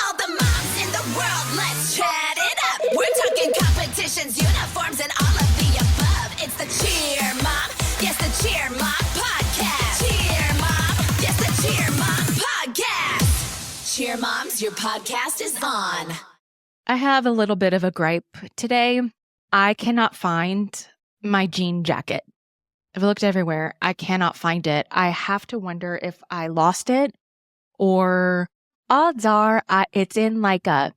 all the moms in the world, let's chat it up. We're talking competitions, uniforms, and all of the above. It's the Cheer Mom, yes, the Cheer Mom podcast. Cheer Mom, yes, the Cheer Mom podcast. Cheer Moms, your podcast is on. I have a little bit of a gripe today. I cannot find my jean jacket. I've looked everywhere. I cannot find it. I have to wonder if I lost it, or odds are it's in like a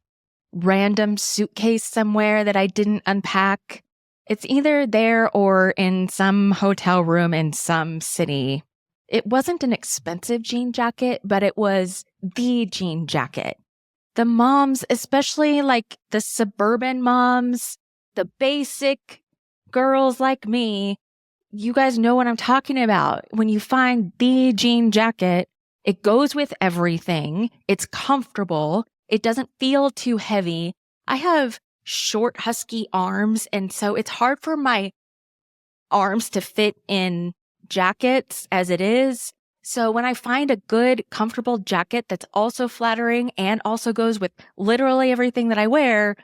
random suitcase somewhere that I didn't unpack. It's either there or in some hotel room in some city. It wasn't an expensive jean jacket, but it was the jean jacket. The moms, especially like the suburban moms, the basic girls like me, you guys know what I'm talking about. When you find the jean jacket, it goes with everything. It's comfortable. It doesn't feel too heavy. I have short, husky arms, and so it's hard for my arms to fit in jackets as it is. So when I find a good, comfortable jacket that's also flattering and also goes with literally everything that I wear,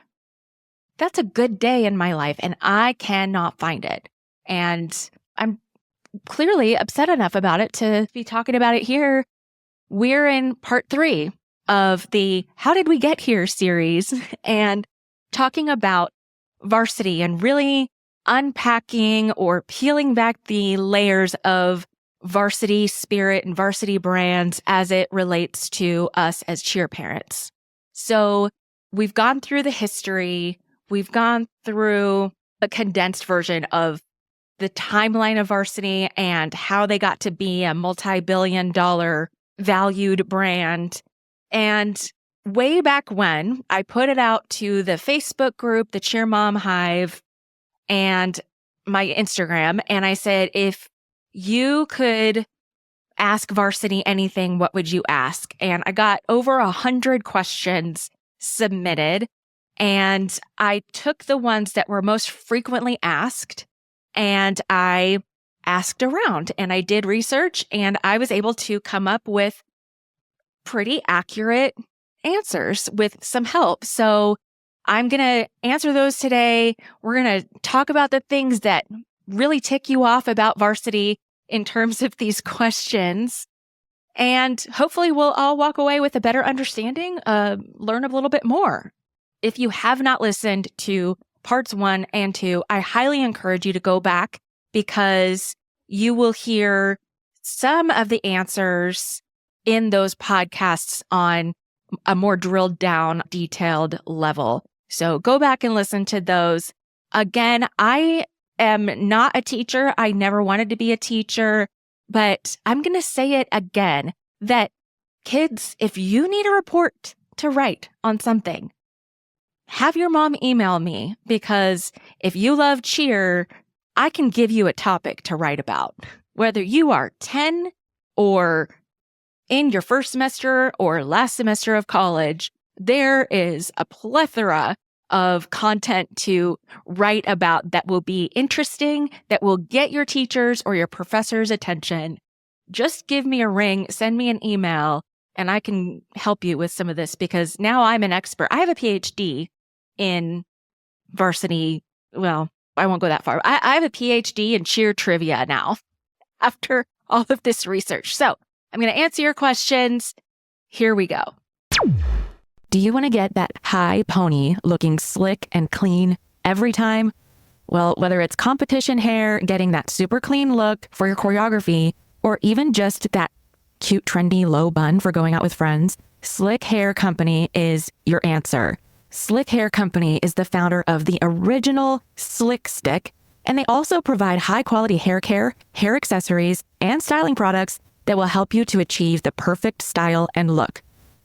that's a good day in my life, and I cannot find it. And I'm clearly upset enough about it to be talking about it here. We're in part 3 of the How Did We Get Here series and talking about Varsity and really unpacking or peeling back the layers of Varsity Spirit and Varsity Brands as it relates to us as cheer parents. So we've gone through the history. We've gone through a condensed version of the timeline of Varsity and how they got to be a multi-billion-dollar valued brand. And way back when, I put it out to the Facebook group, the Cheer Mom Hive, and my Instagram, and I said, if you could ask Varsity anything, what would you ask? And I got over 100 questions submitted, and I took the ones that were most frequently asked, and I asked around, and I did research, and I was able to come up with pretty accurate answers with some help. So I'm going to answer those today. We're going to talk about the things that really tick you off about Varsity in terms of these questions. And hopefully we'll all walk away with a better understanding, learn a little bit more. If you have not listened to parts 1 and 2, I highly encourage you to go back because you will hear some of the answers in those podcasts on a more drilled down, detailed level. So go back and listen to those. Again, I am not a teacher. I never wanted to be a teacher, but I'm going to say it again that kids, if you need a report to write on something, have your mom email me, because if you love cheer, I can give you a topic to write about. Whether you are 10 or in your first semester or last semester of college, there is a plethora of content to write about that will be interesting, that will get your teachers or your professors' attention. Just give me a ring, send me an email, and I can help you with some of this, because now I'm an expert. I have a PhD in Varsity. Well, I won't go that far. I have a PhD in cheer trivia now after all of this research. So I'm going to answer your questions. Here we go. Do you want to get that high pony looking slick and clean every time? Well, whether it's competition hair, getting that super clean look for your choreography, or even just that cute, trendy low bun for going out with friends, Slick Hair Company is your answer. Slick Hair Company is the founder of the original Slick Stick, and they also provide high-quality hair care, hair accessories, and styling products that will help you to achieve the perfect style and look.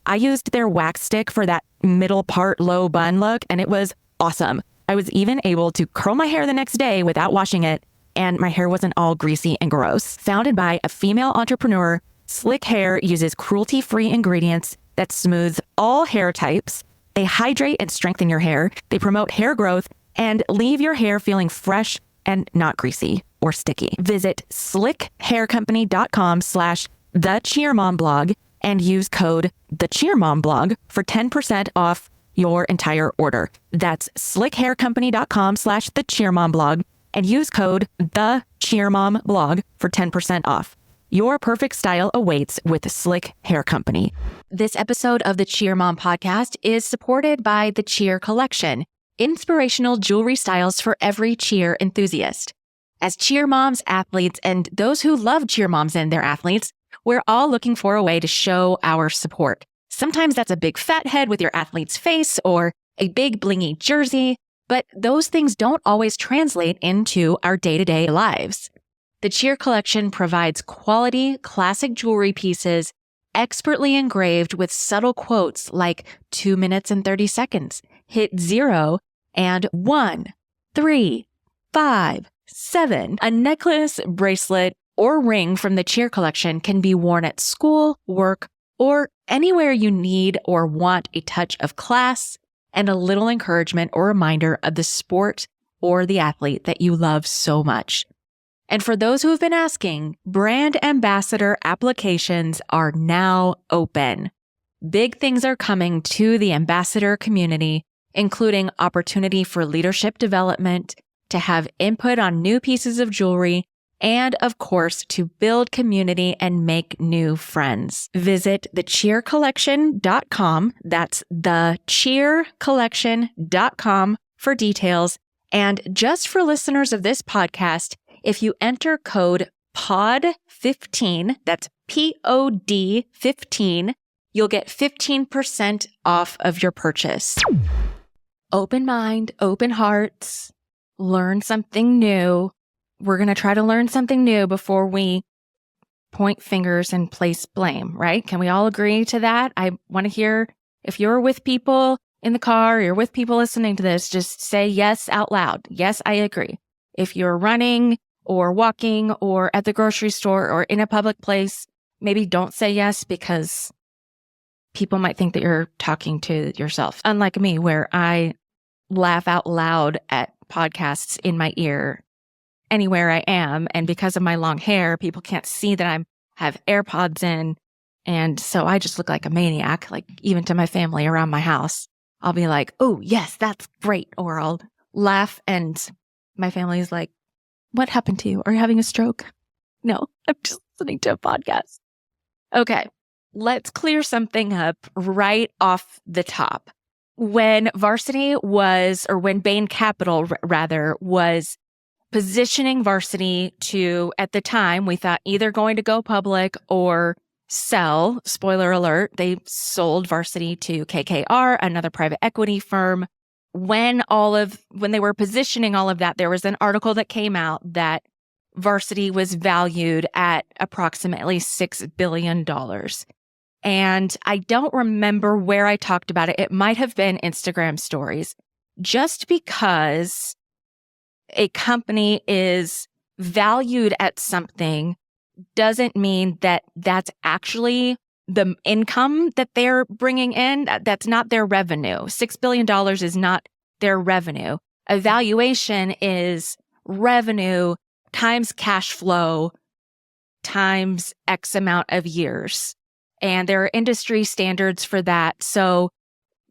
I used their wax stick for that middle part low bun look, and it was awesome. I was even able to curl my hair the next day without washing it, and my hair wasn't all greasy and gross. Founded by a female entrepreneur, Slick Hair uses cruelty-free ingredients that smooth all hair types. They hydrate and strengthen your hair. They promote hair growth and leave your hair feeling fresh and not greasy or sticky. Visit slickhaircompany.com/thecheermomblog and use code TheCheerMomBlog for 10% off your entire order. That's slickhaircompany.com/TheCheerMomBlog and use code TheCheerMomBlog for 10% off. Your perfect style awaits with Slick Hair Company. This episode of the Cheer Mom podcast is supported by the Cheer Collection, inspirational jewelry styles for every cheer enthusiast. As cheer moms, athletes, and those who love cheer moms and their athletes, we're all looking for a way to show our support. Sometimes that's a big fat head with your athlete's face or a big blingy jersey, but those things don't always translate into our day-to-day lives. The Cheer Collection provides quality, classic jewelry pieces, expertly engraved with subtle quotes like 2 minutes and 30 seconds, hit 0, and 1, 3, 5, 7. A necklace, bracelet, or ring from the Cheer Collection can be worn at school, work, or anywhere you need or want a touch of class and a little encouragement or reminder of the sport or the athlete that you love so much. And for those who have been asking, brand ambassador applications are now open. Big things are coming to the ambassador community, including opportunity for leadership development, to have input on new pieces of jewelry, and of course, to build community and make new friends. Visit thecheercollection.com. That's thecheercollection.com for details. And just for listeners of this podcast, if you enter code POD15, that's POD 15, you'll get 15% off of your purchase. Open mind, open hearts, learn something new. We're going to try to learn something new before we point fingers and place blame, right? Can we all agree to that? I want to hear, if you're with people in the car, you're with people listening to this, just say yes out loud. Yes, I agree. If you're running or walking or at the grocery store or in a public place, maybe don't say yes because people might think that you're talking to yourself. Unlike me, where I laugh out loud at podcasts in my ear anywhere I am. And because of my long hair, people can't see that I have AirPods in. And so I just look like a maniac, like even to my family around my house. I'll be like, oh, yes, that's great. Or I'll laugh and my family's like, what happened to you? Are you having a stroke? No, I'm just listening to a podcast. Okay, let's clear something up right off the top. When Varsity was, or when Bain Capital rather, was positioning Varsity to, at the time, we thought either going to go public or sell. Spoiler alert, they sold Varsity to KKR, another private equity firm. When they were positioning all of that, there was an article that came out that Varsity was valued at approximately $6 billion. And I don't remember where I talked about it. It might have been Instagram stories. Just because a company is valued at something doesn't mean that that's actually the income that they're bringing in. That's not their revenue. $6 billion is not their revenue. A valuation is revenue times cash flow times X amount of years. And there are industry standards for that. So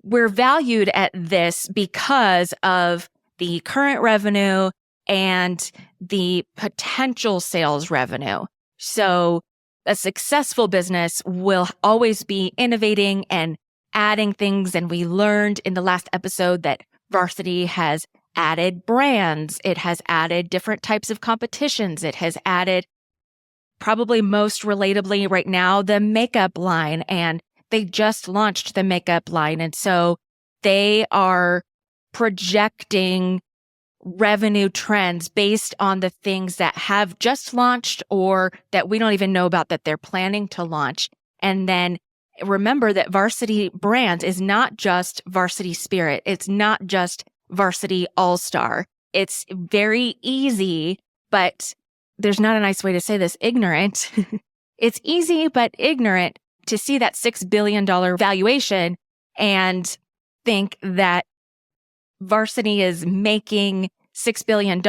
we're valued at this because of the current revenue and the potential sales revenue. So a successful business will always be innovating and adding things. And we learned in the last episode that Varsity has added brands. It has added different types of competitions. It has added, probably most relatably right now, the makeup line. And they just launched the makeup line. And so they are projecting revenue trends based on the things that have just launched or that we don't even know about that they're planning to launch. And then remember that Varsity Brands is not just Varsity Spirit. It's not just Varsity All-Star. It's very easy, but there's not a nice way to say this, ignorant. It's easy, but ignorant to see that $6 billion valuation and think that Varsity is making $6 billion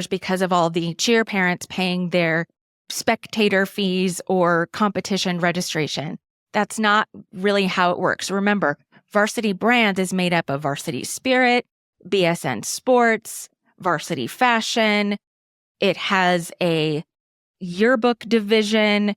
because of all the cheer parents paying their spectator fees or competition registration. That's not really how it works. Remember, Varsity Brands is made up of Varsity Spirit, BSN Sports, Varsity Fashion. It has a yearbook division.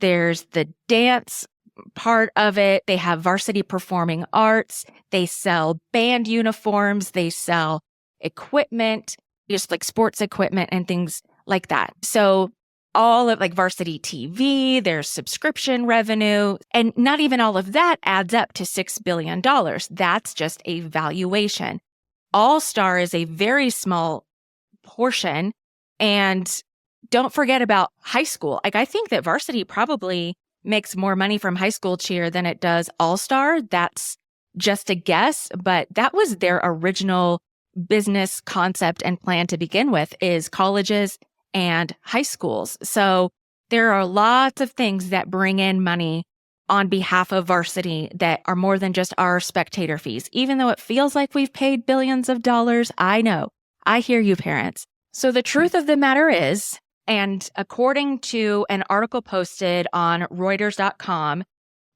There's the dance part of it. They have Varsity Performing Arts. They sell band uniforms. They sell equipment, just like sports equipment and things like that. So all of like Varsity TV, there's subscription revenue, and not even all of that adds up to $6 billion. That's just a valuation. All Star is a very small portion. And don't forget about high school. Like, I think that Varsity probably makes more money from high school cheer than it does All Star. That's just a guess, but that was their original business concept and plan to begin with, is colleges and high schools. So there are lots of things that bring in money on behalf of Varsity that are more than just our spectator fees. Even though it feels like we've paid billions of dollars, I know. I hear you, parents. So the truth of the matter is, and according to an article posted on Reuters.com,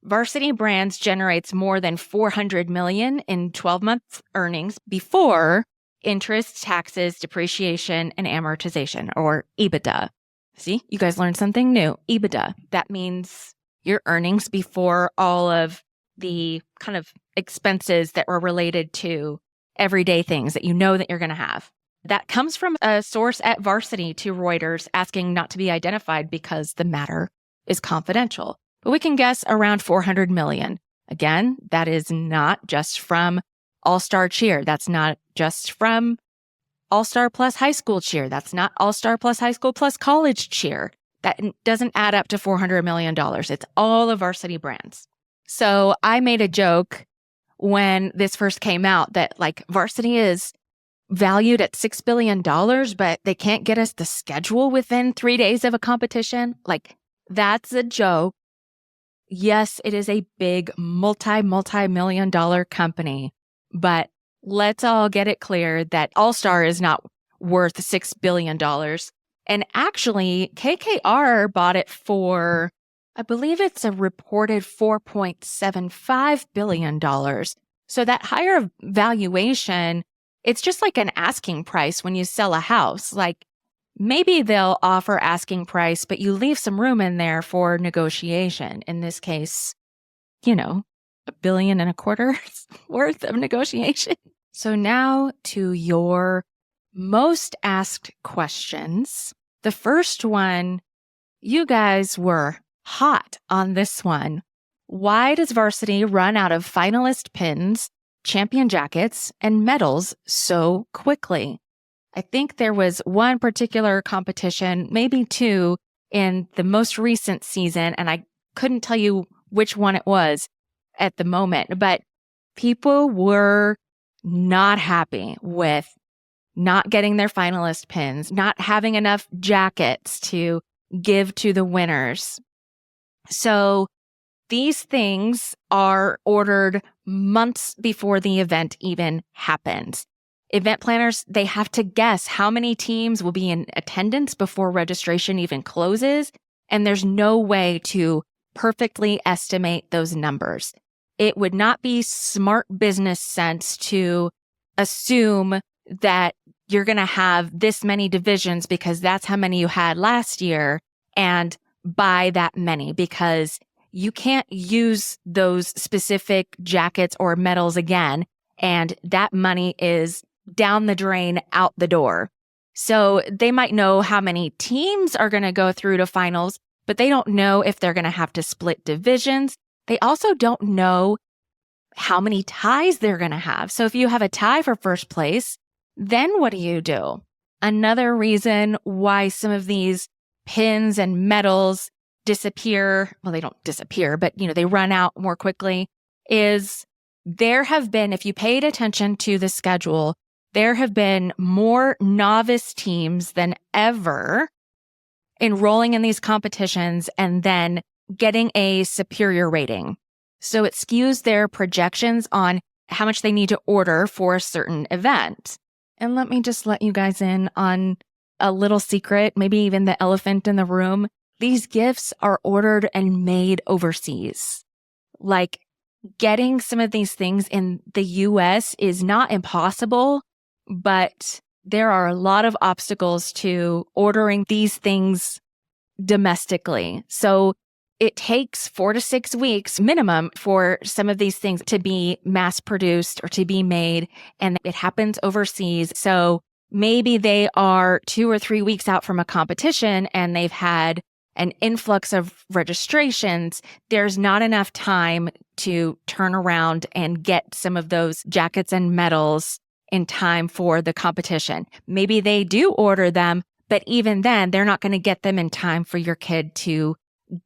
Varsity Brands generates more than $400 million in 12-month earnings before interest, taxes, depreciation, and amortization, or EBITDA. See, you guys learned something new. EBITDA. That means your earnings before all of the kind of expenses that were related to everyday things that you know that you're going to have. That comes from a source at Varsity to Reuters asking not to be identified because the matter is confidential. But we can guess around $400 million. Again, that is not just from All-Star Cheer. That's not just from All-Star plus high school cheer. That's not All-Star plus high school plus college cheer. That doesn't add up to $400 million. It's all of Varsity Brands. So I made a joke when this first came out that like Varsity is valued at $6 billion, but they can't get us the schedule within 3 days of a competition. Like, that's a joke. Yes, it is a big multi-million dollar company, but let's all get it clear that All-Star is not worth $6 billion. And actually, KKR bought it for, I believe it's a reported $4.75 billion. So that higher valuation, it's just like an asking price when you sell a house. Like, maybe they'll offer asking price, but you leave some room in there for negotiation. In this case, $1.25 billion worth of negotiation. So now to your most asked questions. The first one, you guys were hot on this one. Why does Varsity run out of finalist pins, champion jackets, and medals so quickly? I think there was one particular competition, maybe two, in the most recent season, and I couldn't tell you which one it was at the moment, but people were not happy with not getting their finalist pins, not having enough jackets to give to the winners. So these things are ordered months before the event even happens. Event planners, they have to guess how many teams will be in attendance before registration even closes, and there's no way to perfectly estimate those numbers. It would not be smart business sense to assume that you're going to have this many divisions because that's how many you had last year and buy that many, because you can't use those specific jackets or medals again, and that money is down the drain, out the door. So they might know how many teams are going to go through to finals, but they don't know if they're going to have to split divisions. They also don't know how many ties they're going to have. So if you have a tie for first place, then what do you do? Another reason why some of these pins and medals disappear, well, they don't disappear, but they run out more quickly, is there have been, if you paid attention to the schedule, there have been more novice teams than ever enrolling in these competitions and then getting a superior rating. So it skews their projections on how much they need to order for a certain event. And let me just let you guys in on a little secret, maybe even the elephant in the room. These gifts are ordered and made overseas. like getting some of these things in the US is not impossible, but there are a lot of obstacles to ordering these things domestically. So it takes 4 to 6 weeks minimum for some of these things to be mass produced or to be made, and it happens overseas. So maybe they are 2 or 3 weeks out from a competition and they've had an influx of registrations. There's not enough time to turn around and get some of those jackets and medals in time for the competition. Maybe they do order them, but even then, they're not going to get them in time for your kid to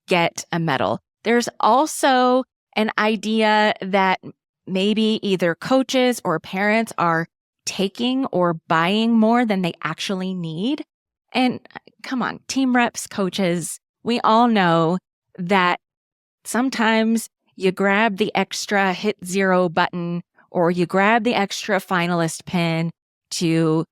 get a medal. There's also an idea that maybe either coaches or parents are taking or buying more than they actually need. And come on, team reps, coaches, we all know that sometimes you grab the extra hit 0 button or you grab the extra finalist pin to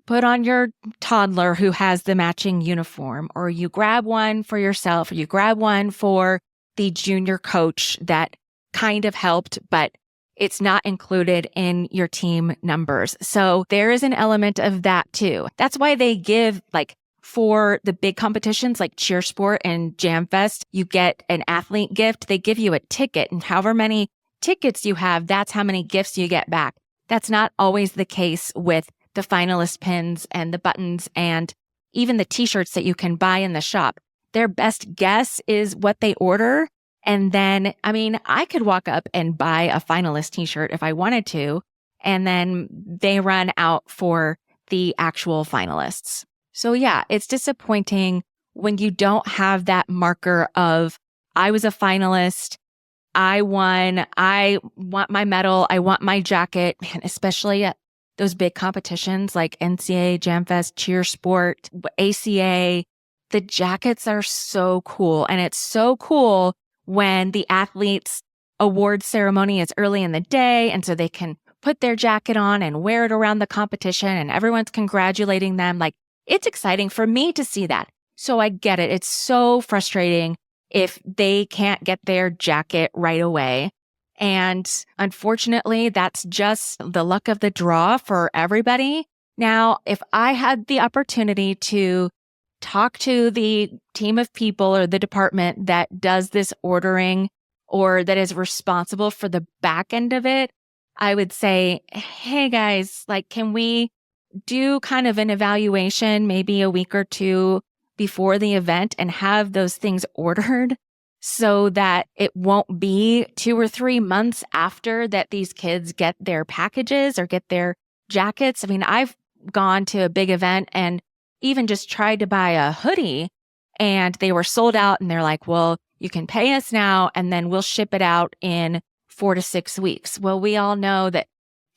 put on your toddler who has the matching uniform, or you grab one for yourself, or you grab one for the junior coach that kind of helped, but it's not included in your team numbers. So there is an element of that too. That's why they give, like, for the big competitions like Cheer Sport and Jam Fest, you get an athlete gift. They give you a ticket, and however many tickets you have, that's how many gifts you get back. That's not always the case with the finalist pins and the buttons and even the t-shirts that you can buy in the shop. Their best guess is what they order. And then, I mean, I could walk up and buy a finalist t-shirt if I wanted to, and then they run out for the actual finalists. So yeah, it's disappointing when you don't have that marker of, I was a finalist, I won, I want my medal, I want my jacket, man, especially at those big competitions like NCAA, JamFest, Cheer Sport, ACA. The jackets are so cool. And it's so cool when the athletes' award ceremony is early in the day, and so they can put their jacket on and wear it around the competition and everyone's congratulating them. Like, it's exciting for me to see that. So I get it. It's so frustrating if they can't get their jacket right away. And unfortunately, that's just the luck of the draw for everybody. Now, if I had the opportunity to talk to the team of people or the department that does this ordering or that is responsible for the back end of it, I would say, hey guys, like, can we do kind of an evaluation maybe a week or two before the event and have those things ordered so that it won't be 2 or 3 months after that these kids get their packages or get their jackets. I mean, I've gone to a big event and even just tried to buy a hoodie and they were sold out, and they're like, well, you can pay us now and then we'll ship it out in 4 to 6 weeks. Well, we all know that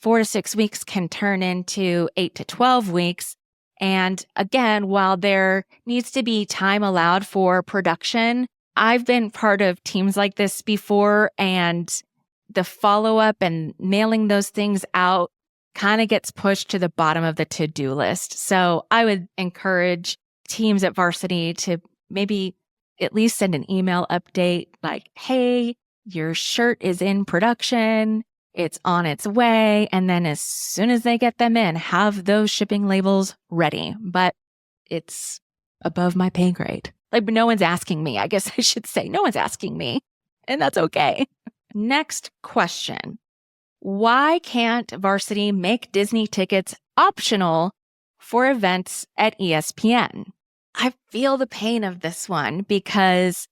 4 to 6 weeks can turn into 8 to 12 weeks. And again, while there needs to be time allowed for production, I've been part of teams like this before, and the follow-up and mailing those things out kind of gets pushed to the bottom of the to-do list. So I would encourage teams at Varsity to maybe at least send an email update like, hey, your shirt is in production, it's on its way. And then as soon as they get them in, have those shipping labels ready. But it's above my pay grade. Like, no one's asking me. I guess I should say no one's asking me, and that's okay. Next question. Why can't Varsity make Disney tickets optional for events at ESPN? I feel the pain of this one because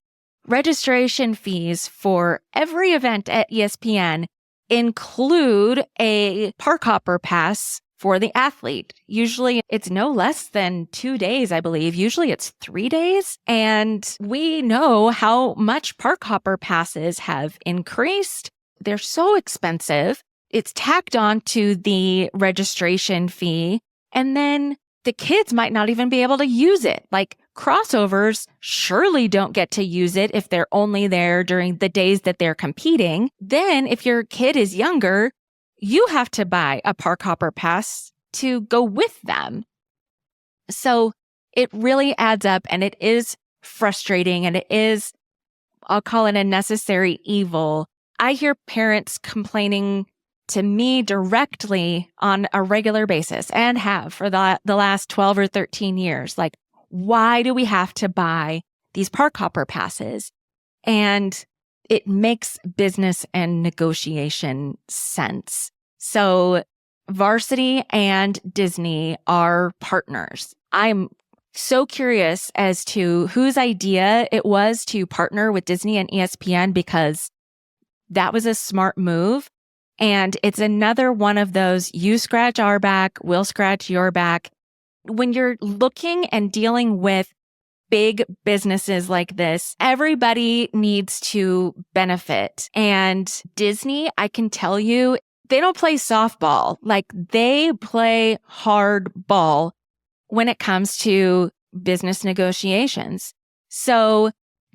registration fees for every event at ESPN include a park hopper pass for the athlete. Usually it's no less than 2 days, I believe. Usually it's 3 days. And we know how much park hopper passes have increased. They're so expensive. It's tacked on to the registration fee. And then the kids might not even be able to use it. Like, crossovers surely don't get to use it if they're only there during the days that they're competing. Then if your kid is younger, you have to buy a park hopper pass to go with them. So it really adds up, and it is frustrating, and it is I'll call it a necessary evil. I hear parents complaining to me directly on a regular basis and have for the last 12 or 13 years. Like, why do we have to buy these park hopper passes? And it makes business and negotiation sense. So Varsity and Disney are partners. I'm so curious as to whose idea it was to partner with Disney and ESPN, because that was a smart move. And it's another one of those, you scratch our back, we'll scratch your back. When you're looking and dealing with big businesses like this, everybody needs to benefit. And Disney, I can tell you, they don't play softball. Like, they play hard ball when it comes to business negotiations. So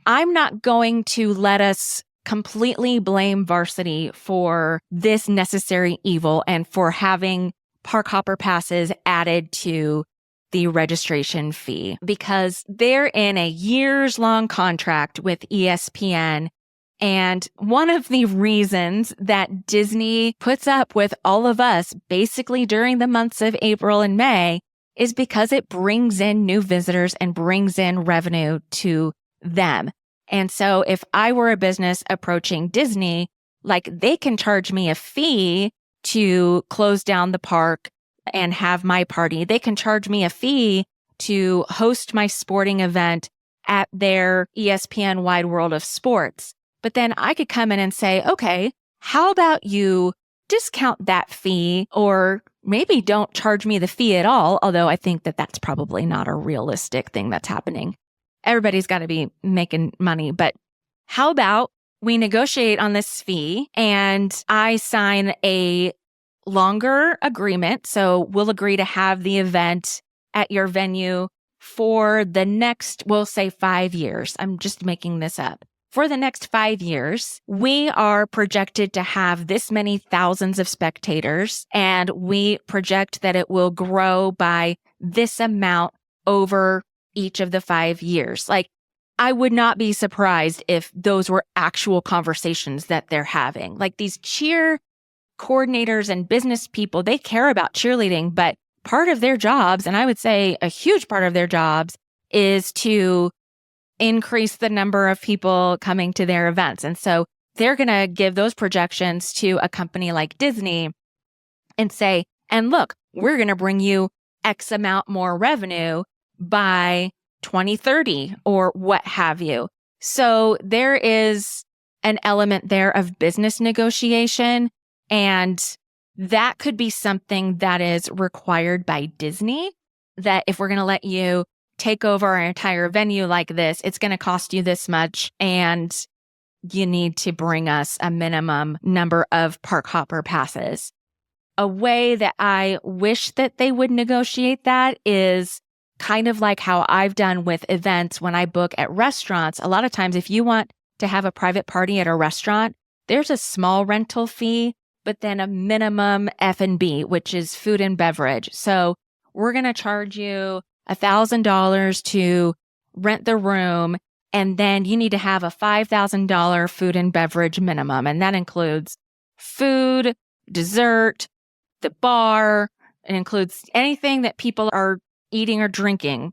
I'm not going to let us completely blame Varsity for this necessary evil and for having park hopper passes added to the registration fee, because they're in a years-long contract with ESPN. And one of the reasons that Disney puts up with all of us basically during the months of April and May is because it brings in new visitors and brings in revenue to them. And so if I were a business approaching Disney, like, they can charge me a fee to close down the park and have my party. They can charge me a fee to host my sporting event at their ESPN Wide World of Sports. But then I could come in and say, okay, how about you discount that fee, or maybe don't charge me the fee at all, although I think that that's probably not a realistic thing that's happening. Everybody's got to be making money. But how about we negotiate on this fee and I sign a longer agreement? So we'll agree to have the event at your venue for the next, we'll say 5 years. I'm just making this up. For the next 5 years, we are projected to have this many thousands of spectators, and we project that it will grow by this amount over each of the 5 years. Like, I would not be surprised if those were actual conversations that they're having. Like, these cheer coordinators and business people, they care about cheerleading, but part of their jobs, and I would say a huge part of their jobs, is to increase the number of people coming to their events. And so they're going to give those projections to a company like Disney and say, and look, we're going to bring you X amount more revenue by 2030 or what have you. So there is an element there of business negotiation, and that could be something that is required by Disney, that if we're going to let you take over our entire venue like this, it's going to cost you this much, and you need to bring us a minimum number of park hopper passes. A way that I wish that they would negotiate that is kind of like how I've done with events when I book at restaurants. A lot of times, if you want to have a private party at a restaurant, there's a small rental fee, but then a minimum F&B, which is food and beverage. So we're going to charge you $1,000 to rent the room, and then you need to have a $5,000 food and beverage minimum. And that includes food, dessert, the bar. It includes anything that people are eating or drinking.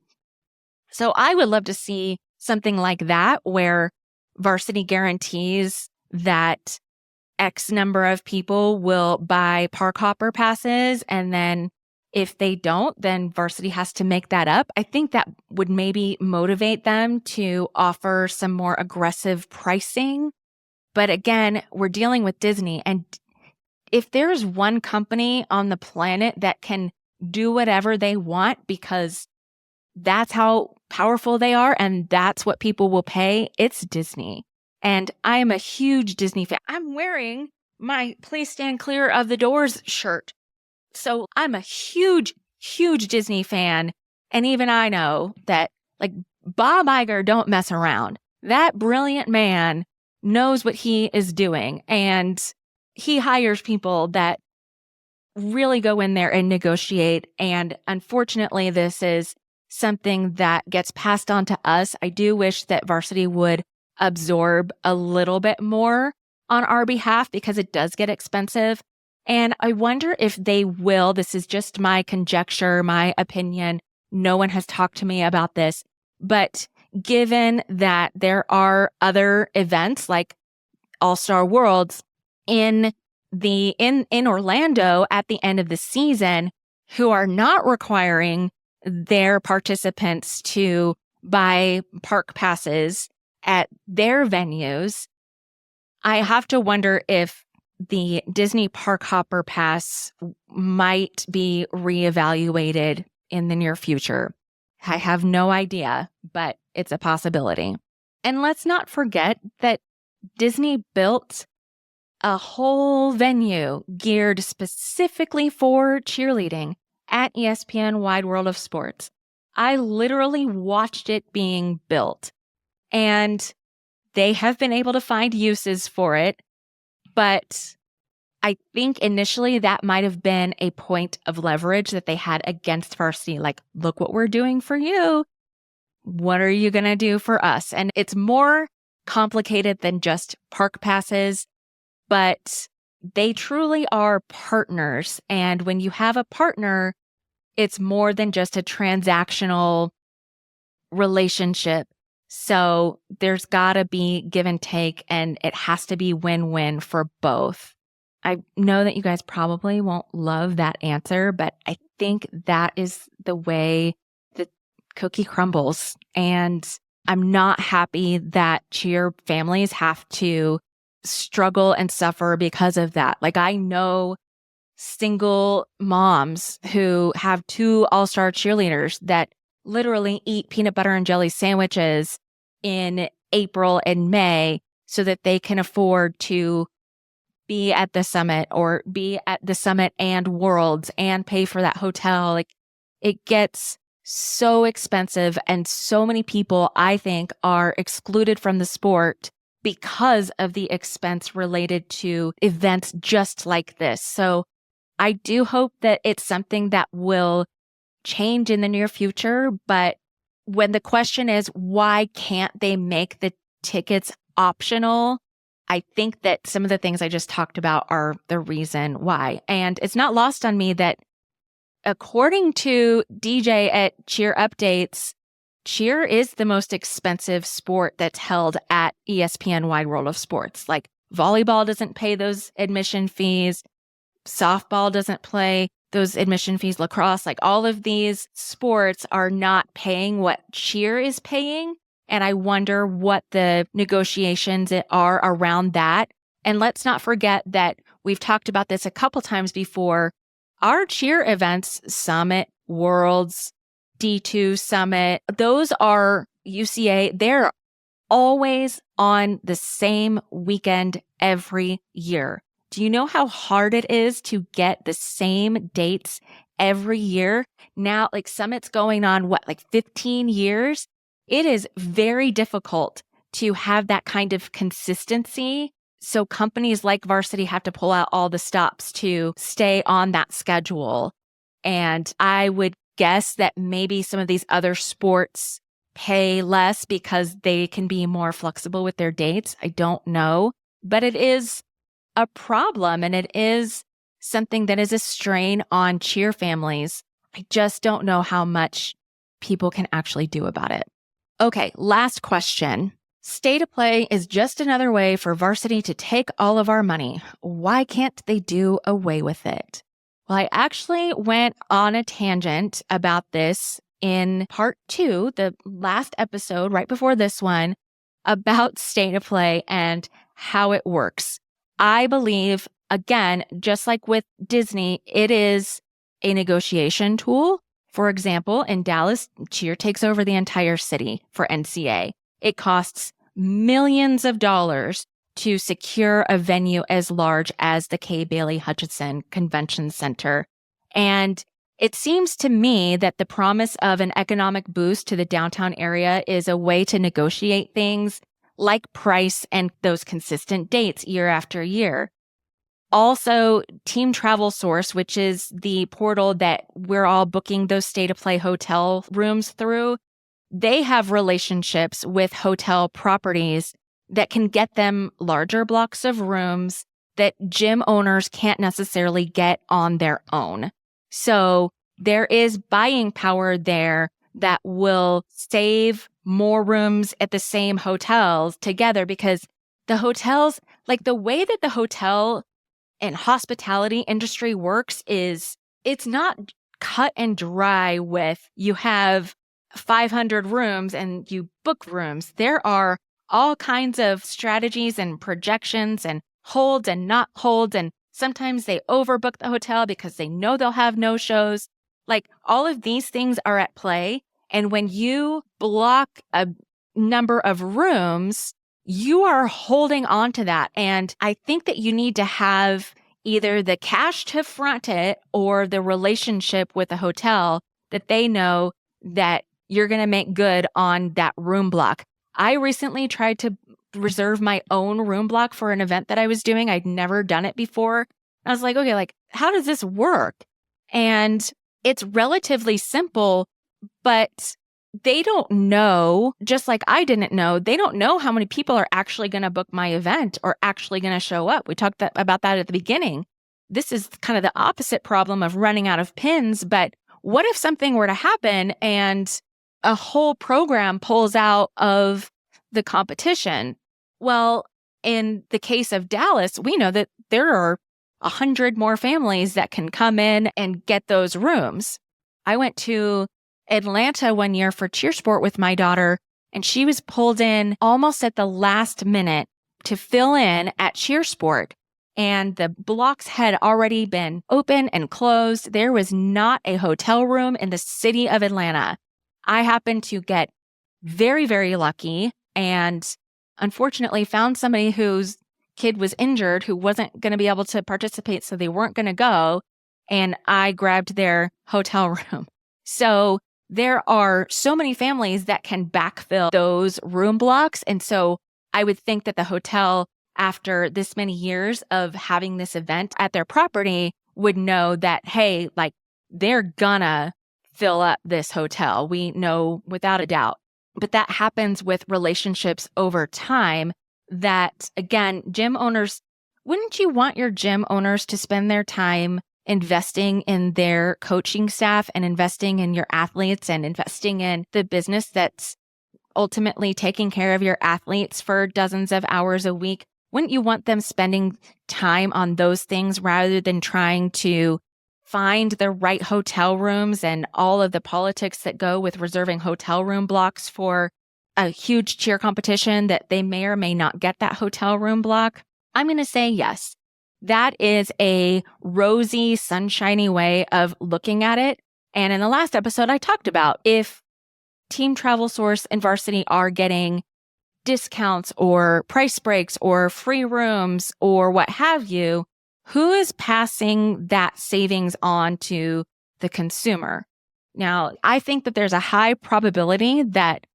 So I would love to see something like that, where Varsity guarantees that X number of people will buy park hopper passes, and then if they don't, then Varsity has to make that up. I think that would maybe motivate them to offer some more aggressive pricing. But again, we're dealing with Disney, and if there's one company on the planet that can do whatever they want because that's how powerful they are and that's what people will pay, it's Disney. And I am a huge Disney fan. I'm wearing my Please Stand Clear of the Doors shirt. So I'm a huge, huge Disney fan. And even I know that, like, Bob Iger don't mess around. That brilliant man knows what he is doing. And he hires people that really go in there and negotiate. And unfortunately, this is something that gets passed on to us. I do wish that Varsity would absorb a little bit more on our behalf because it does get expensive. And I wonder if they will. This is just my conjecture, my opinion. No one has talked to me about this. But given that there are other events like All-Star Worlds in Orlando at the end of the season who are not requiring their participants to buy park passes at their venues, I have to wonder if the Disney Park Hopper Pass might be reevaluated in the near future. I have no idea, but it's a possibility. And let's not forget that Disney built a whole venue geared specifically for cheerleading at ESPN Wide World of Sports. I literally watched it being built, and they have been able to find uses for it. But I think initially that might have been a point of leverage that they had against Varsity. Like, look what we're doing for you. What are you going to do for us? And it's more complicated than just park passes, but they truly are partners. And when you have a partner, it's more than just a transactional relationship. So there's got to be give and take, and it has to be win-win for both. I know that you guys probably won't love that answer, but I think that is the way the cookie crumbles. And I'm not happy that cheer families have to struggle and suffer because of that. Like, I know single moms who have 2 all-star cheerleaders that literally eat peanut butter and jelly sandwiches in April and May so that they can afford to be at the summit or be at the summit and Worlds and pay for that hotel. Like, it gets so expensive, and so many people, I think, are excluded from the sport because of the expense related to events just like this. So I do hope that it's something that will change in the near future. But when the question is, why can't they make the tickets optional? I think that some of the things I just talked about are the reason why. And it's not lost on me that according to DJ at Cheer Updates, cheer is the most expensive sport that's held at ESPN Wide World of Sports. Like, volleyball doesn't pay those admission fees. Softball doesn't pay those admission fees. Lacrosse, like, all of these sports are not paying what cheer is paying. And I wonder what the negotiations are around that. And let's not forget that we've talked about this a couple times before. Our cheer events, Summit, Worlds, D2 Summit, those are UCA. They're always on the same weekend every year. Do you know how hard it is to get the same dates every year? Now, like, Summit's going on, 15 years? It is very difficult to have that kind of consistency. So companies like Varsity have to pull out all the stops to stay on that schedule. And I would guess that maybe some of these other sports pay less because they can be more flexible with their dates. I don't know. But it is a problem, and it is something that is a strain on cheer families. I just don't know how much people can actually do about it. Okay, last question. Stay to play is just another way for Varsity to take all of our money. Why can't they do away with it? Well, I actually went on a tangent about this in part 2, the last episode right before this one, about stay to play and how it works. I believe, again, just like with Disney, it is a negotiation tool. For example, in Dallas, cheer takes over the entire city for NCA. It costs millions of dollars to secure a venue as large as the Kay Bailey Hutchinson Convention Center. And it seems to me that the promise of an economic boost to the downtown area is a way to negotiate things like price and those consistent dates year after year. Also, Team Travel Source, which is the portal that we're all booking those stay-to-play hotel rooms through, they have relationships with hotel properties that can get them larger blocks of rooms that gym owners can't necessarily get on their own. So there is buying power there that will save more rooms at the same hotels together, because the hotels, like the way that the hotel and hospitality industry works is it's not cut and dry with you have 500 rooms and you book rooms. There are all kinds of strategies and projections and holds and not holds. And sometimes they overbook the hotel because they know they'll have no shows. Like all of these things are at play. And when you block a number of rooms, you are holding on to that. And I think that you need to have either the cash to front it or the relationship with the hotel that they know that you're going to make good on that room block. I recently tried to reserve my own room block for an event that I was doing. I'd never done it before. I was like, okay, like, how does this work? And it's relatively simple, but they don't know, just like I didn't know, they don't know how many people are actually going to book my event or actually going to show up. We talked about that at the beginning. This is kind of the opposite problem of running out of pins. But what if something were to happen and a whole program pulls out of the competition? Well, in the case of Dallas, we know that there are 100 more families that can come in and get those rooms. I went to Atlanta one year for cheer sport with my daughter, and she was pulled in almost at the last minute to fill in at cheer sport. And the blocks had already been open and closed. There was not a hotel room in the city of Atlanta. I happened to get very, very lucky and unfortunately found somebody whose kid was injured who wasn't going to be able to participate, so they weren't going to go. And I grabbed their hotel room. So there are so many families that can backfill those room blocks. And so I would think that the hotel, after this many years of having this event at their property, would know that, hey, like they're gonna fill up this hotel. We know without a doubt. But that happens with relationships over time that, again, gym owners, wouldn't you want your gym owners to spend their time investing in their coaching staff and investing in your athletes and investing in the business that's ultimately taking care of your athletes for dozens of hours a week? Wouldn't you want them spending time on those things rather than trying to find the right hotel rooms and all of the politics that go with reserving hotel room blocks for a huge cheer competition that they may or may not get that hotel room block? I'm going to say yes. That is a rosy, sunshiny way of looking at it. And in the last episode, I talked about if Team Travel Source and Varsity are getting discounts or price breaks or free rooms or what have you, who is passing that savings on to the consumer? Now, I think that there's a high probability that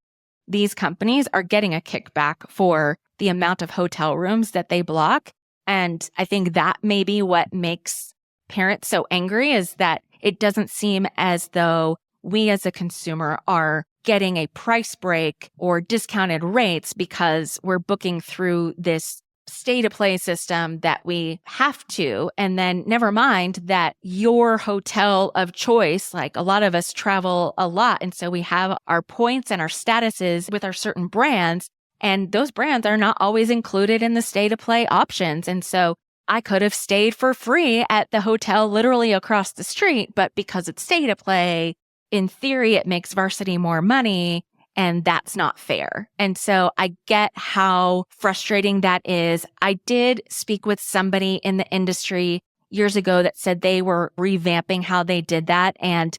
these companies are getting a kickback for the amount of hotel rooms that they block. And I think that may be what makes parents so angry, is that it doesn't seem as though we as a consumer are getting a price break or discounted rates because we're booking through this stay-to-play system that we have to. And then never mind that your hotel of choice, like a lot of us travel a lot. And so we have our points and our statuses with our certain brands. And those brands are not always included in the stay-to-play options. And so I could have stayed for free at the hotel literally across the street, but because it's stay-to-play, in theory, it makes Varsity more money, and that's not fair. And so I get how frustrating that is. I did speak with somebody in the industry years ago that said they were revamping how they did that, and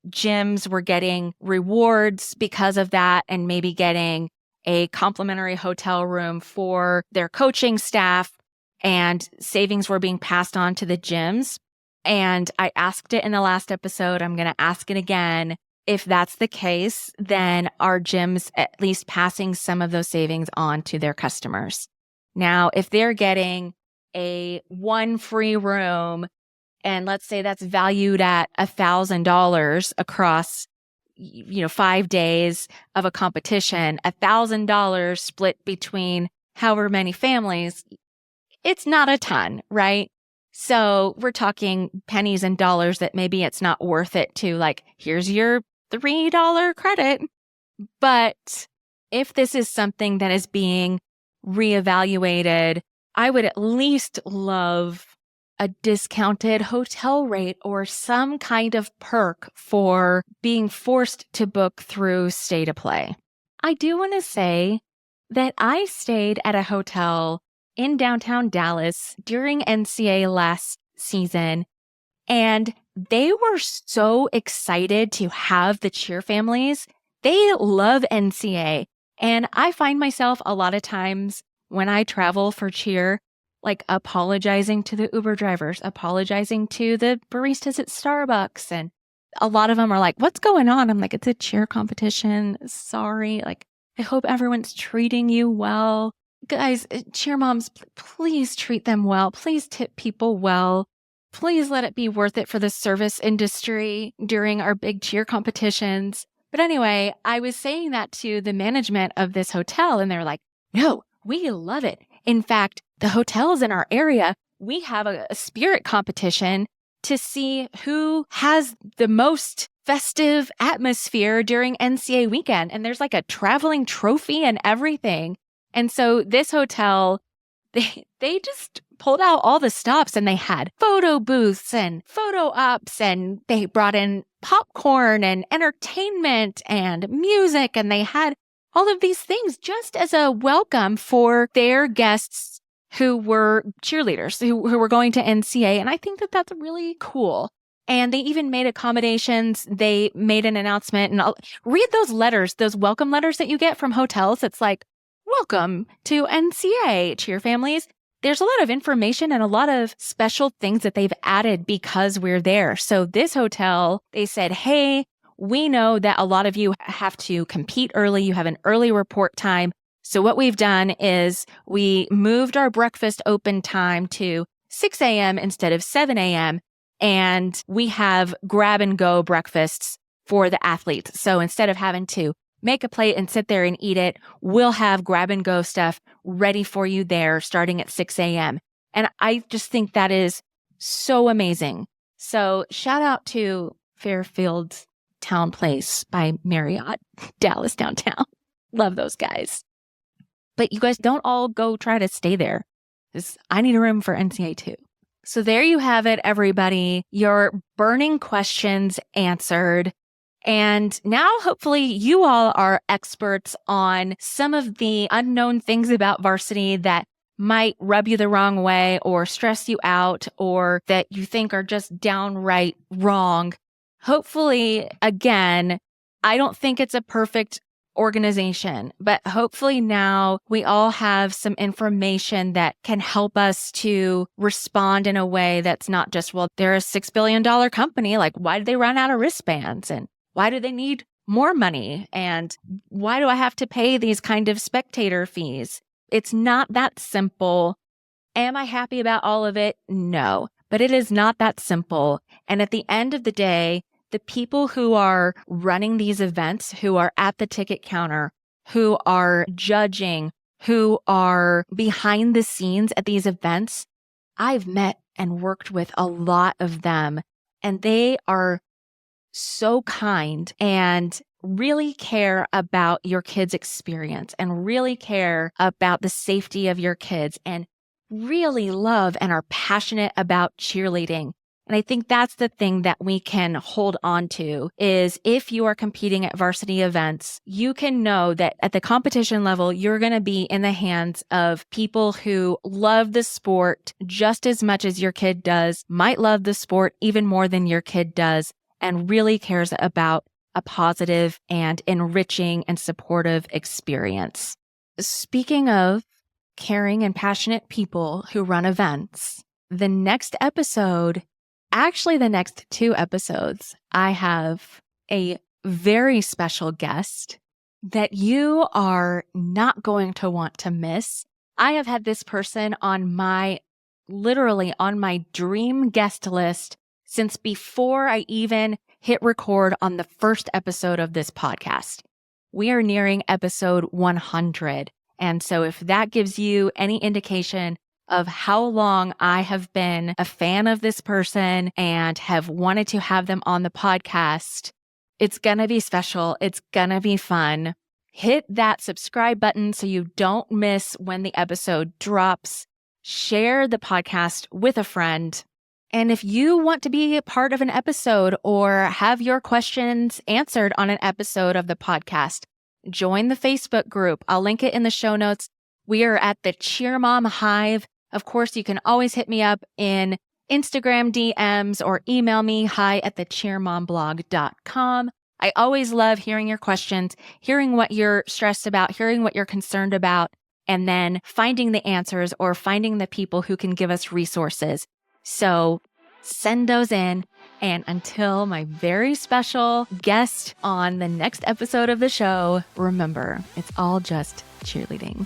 gyms were getting rewards because of that and maybe getting a complimentary hotel room for their coaching staff, and savings were being passed on to the gyms. And I asked it in the last episode. I'm going to ask it again. If that's the case, then are gyms at least passing some of those savings on to their customers? Now, if they're getting a one free room, and let's say that's valued at $1,000 across 5 days of a competition, $1,000 split between however many families, it's not a ton, right? So we're talking pennies and dollars that maybe it's not worth it to like, here's your $3 credit. But if this is something that is being reevaluated, I would at least love a discounted hotel rate or some kind of perk for being forced to book through Stay to Play. I do want to say that I stayed at a hotel in downtown Dallas during NCA last season, and they were so excited to have the cheer families. They love NCA. And I find myself a lot of times when I travel for cheer, like apologizing to the Uber drivers, apologizing to the baristas at Starbucks. And a lot of them are like, what's going on? I'm like, it's a cheer competition. Sorry. Like, I hope everyone's treating you well. Guys, cheer moms, please treat them well. Please tip people well. Please let it be worth it for the service industry during our big cheer competitions. But anyway, I was saying that to the management of this hotel, and they're like, no, we love it. In fact, the hotels in our area, we have a spirit competition to see who has the most festive atmosphere during NCA weekend. And there's like a traveling trophy and everything. And so this hotel, they just pulled out all the stops, and they had photo booths and photo ops, and they brought in popcorn and entertainment and music, and they had all of these things just as a welcome for their guests who were cheerleaders, who were going to NCA. And I think that that's really cool. And they even made accommodations. They made an announcement, and I'll read those letters, those welcome letters that you get from hotels. It's like, welcome to NCA, cheer families. There's a lot of information and a lot of special things that they've added because we're there. So this hotel, they said, hey, we know that a lot of you have to compete early. You have an early report time. So what we've done is we moved our breakfast open time to 6 a.m. instead of 7 a.m. And we have grab and go breakfasts for the athletes. So instead of having to make a plate and sit there and eat it, we'll have grab and go stuff ready for you there starting at 6 a.m. And I just think that is so amazing. So shout out to Fairfield Town Place by Marriott, Dallas downtown. Love those guys. But you guys don't all go try to stay there, because I need a room for NCA too. So there you have it, everybody. Your burning questions answered. And now hopefully you all are experts on some of the unknown things about varsity that might rub you the wrong way or stress you out or that you think are just downright wrong. Hopefully, again, I don't think it's a perfect organization, but hopefully now we all have some information that can help us to respond in a way that's not just, well, they're a $6 billion company. Like, why did they run out of wristbands? And why do they need more money? And why do I have to pay these kind of spectator fees? It's not that simple. Am I happy about all of it? No, but it is not that simple. And at the end of the day, the people who are running these events, who are at the ticket counter, who are judging, who are behind the scenes at these events, I've met and worked with a lot of them, and they are so kind and really care about your kids' experience and really care about the safety of your kids and really love and are passionate about cheerleading. And I think that's the thing that we can hold on to is if you are competing at varsity events, you can know that at the competition level, you're going to be in the hands of people who love the sport just as much as your kid does, might love the sport even more than your kid does, and really cares about a positive and enriching and supportive experience. Speaking of caring and passionate people who run events, the next episode, actually the next 2 episodes, I have a very special guest that you are not going to want to miss. I have had this person literally on my dream guest list since before I even hit record on the first episode of this podcast. We are nearing episode 100. And so if that gives you any indication of how long I have been a fan of this person and have wanted to have them on the podcast, it's going to be special. It's going to be fun. Hit that subscribe button so you don't miss when the episode drops. Share the podcast with a friend. And if you want to be a part of an episode or have your questions answered on an episode of the podcast, join the Facebook group. I'll link it in the show notes. We are at the Cheer Mom Hive. Of course, you can always hit me up in Instagram DMs or email me hi@thecheermomblog.com. I always love hearing your questions, hearing what you're stressed about, hearing what you're concerned about, and then finding the answers or finding the people who can give us resources. So send those in. And until my very special guest on the next episode of the show, remember, it's all just cheerleading.